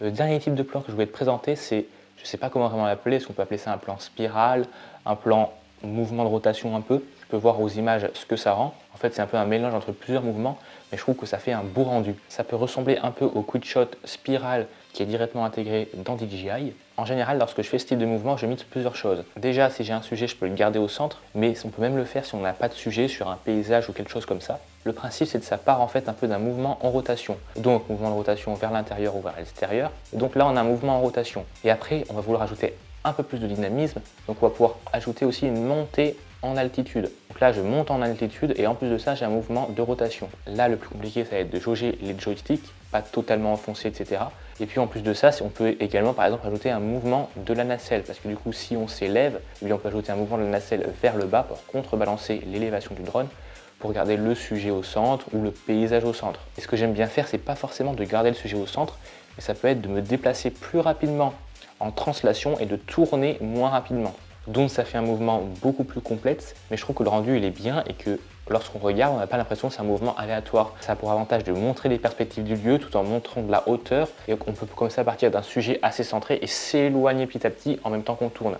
Le dernier type de plan que je voulais te présenter, c'est, je ne sais pas comment vraiment l'appeler, est-ce qu'on peut appeler ça un plan spirale, un plan mouvement de rotation un peu. Tu peux voir aux images ce que ça rend. En fait, c'est un peu un mélange entre plusieurs mouvements, mais je trouve que ça fait un beau rendu. Ça peut ressembler un peu au quick shot spirale qui est directement intégré dans DJI. En général, lorsque je fais ce type de mouvement, je mixe plusieurs choses. Déjà, si j'ai un sujet, je peux le garder au centre, mais on peut même le faire si on n'a pas de sujet sur un paysage ou quelque chose comme ça. Le principe, c'est que ça part en fait un peu d'un mouvement en rotation. Donc, mouvement de rotation vers l'intérieur ou vers l'extérieur. Donc là, on a un mouvement en rotation. Et après, on va vouloir ajouter un peu plus de dynamisme. Donc, on va pouvoir ajouter aussi une montée en altitude. Donc là, je monte en altitude et en plus de ça, j'ai un mouvement de rotation. Là, le plus compliqué, ça va être de jauger les joysticks, pas totalement enfoncés, etc. Et puis en plus de ça, on peut également, par exemple, ajouter un mouvement de la nacelle. Parce que du coup, si on s'élève, on peut ajouter un mouvement de la nacelle vers le bas pour contrebalancer l'élévation du drone, pour garder le sujet au centre ou le paysage au centre. Et ce que j'aime bien faire, c'est pas forcément de garder le sujet au centre, mais ça peut être de me déplacer plus rapidement en translation et de tourner moins rapidement. Donc ça fait un mouvement beaucoup plus complexe, mais je trouve que le rendu il est bien et que lorsqu'on regarde, on n'a pas l'impression que c'est un mouvement aléatoire. Ça a pour avantage de montrer les perspectives du lieu tout en montrant de la hauteur et on peut comme ça partir d'un sujet assez centré et s'éloigner petit à petit en même temps qu'on tourne.